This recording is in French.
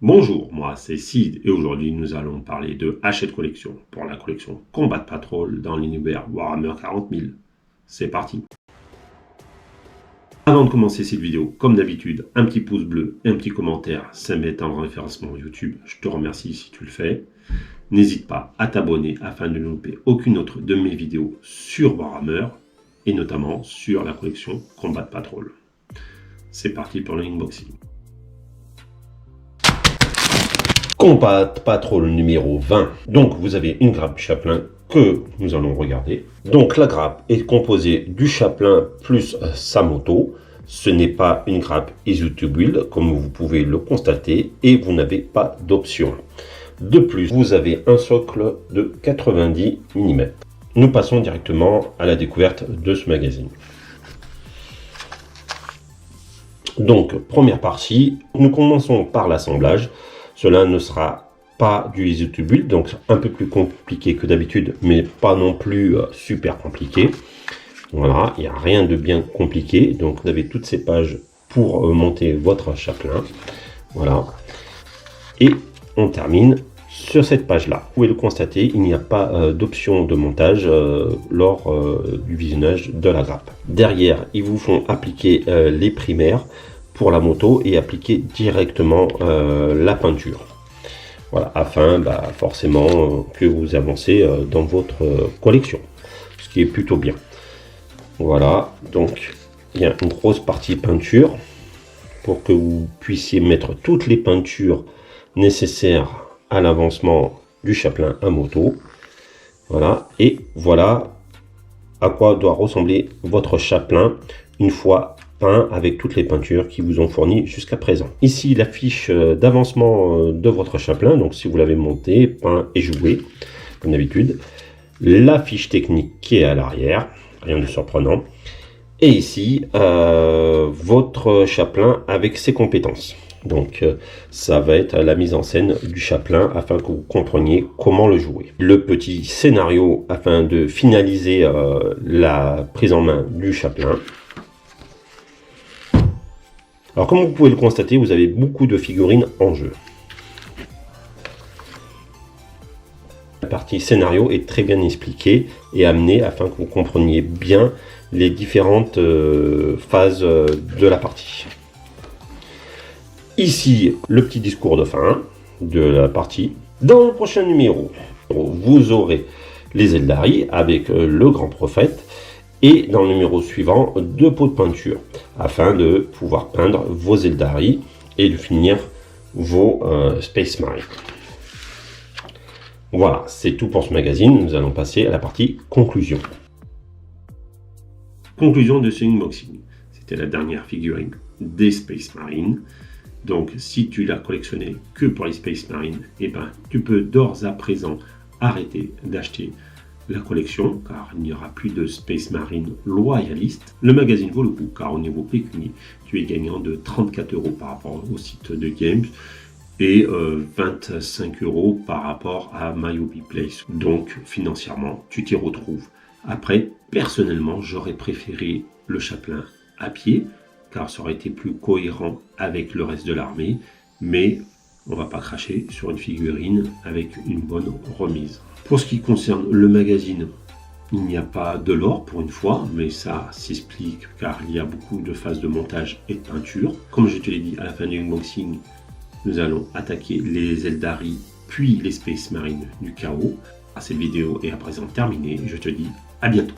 Bonjour, moi c'est Sid et aujourd'hui nous allons parler de Hachette Collection pour la collection Combat Patrol dans l'univers Warhammer 40 000. C'est parti. Avant de commencer cette vidéo, comme d'habitude, un petit pouce bleu et un petit commentaire, ça m'aide en référencement YouTube. Je te remercie si tu le fais. N'hésite pas à t'abonner afin de ne louper aucune autre de mes vidéos sur Warhammer et notamment sur la collection Combat Patrol. C'est parti pour l'unboxing. Combat Patrol numéro 20. Donc vous avez une grappe Chaplain que nous allons regarder. Donc la grappe est composée du Chaplain plus sa moto. Ce n'est pas une grappe easy to build comme vous pouvez le constater et vous n'avez pas d'option. De plus, vous avez un socle de 90 mm. Nous passons directement à la découverte de ce magazine. Donc première partie, nous commençons par l'assemblage. Cela ne sera pas du easy to build, donc un peu plus compliqué que d'habitude, mais pas non plus super compliqué. Voilà, il n'y a rien de bien compliqué. Donc vous avez toutes ces pages pour monter votre Chaplain. Voilà. Et on termine sur cette page-là. Vous pouvez le constater, il n'y a pas d'option de montage lors du visionnage de la grappe. Derrière, ils vous font appliquer les primaires pour la moto et appliquer directement la peinture. Voilà, afin forcément que vous avancez dans votre collection, ce qui est plutôt bien. Voilà, donc il y a une grosse partie peinture pour que vous puissiez mettre toutes les peintures nécessaires à l'avancement du Chaplain à moto. Voilà, et voilà à quoi doit ressembler votre Chaplain une fois peint avec toutes les peintures qui vous ont fournies jusqu'à présent. Ici la fiche d'avancement de votre Chaplain, donc si vous l'avez monté, peint et joué comme d'habitude. La fiche technique qui est à l'arrière, rien de surprenant. Et ici votre Chaplain avec ses compétences. Donc ça va être la mise en scène du Chaplain afin que vous compreniez comment le jouer. Le petit scénario afin de finaliser la prise en main du Chaplain. Alors comme vous pouvez le constater, vous avez beaucoup de figurines en jeu. La partie scénario est très bien expliquée et amenée afin que vous compreniez bien les différentes phases de la partie. Ici, le petit discours de fin de la partie. Dans le prochain numéro, vous aurez les Eldari avec le grand prophète. Et dans le numéro suivant, 2 pots de peinture, afin de pouvoir peindre vos Eldari et de finir vos Space Marine. Voilà, c'est tout pour ce magazine. Nous allons passer à la partie conclusion. Conclusion de ce unboxing. C'était la dernière figurine des Space Marine. Donc, si tu l'as collectionné que pour les Space Marine, tu peux d'ores à présent arrêter d'acheter la collection, car il n'y aura plus de Space Marine loyaliste. Le magazine vaut le coup, car au niveau pécunier, tu es gagnant de 34 € par rapport au site de Games et 25 € par rapport à My Hobby Place. Donc, financièrement, tu t'y retrouves. Après, personnellement, j'aurais préféré le Chaplain à pied, car ça aurait été plus cohérent avec le reste de l'armée, mais on va pas cracher sur une figurine avec une bonne remise. Pour ce qui concerne le magazine, il n'y a pas de lore pour une fois, mais ça s'explique car il y a beaucoup de phases de montage et de peinture. Comme je te l'ai dit à la fin du unboxing, nous allons attaquer les Eldari puis les Space Marine du chaos. Cette vidéo est à présent terminée, je te dis à bientôt.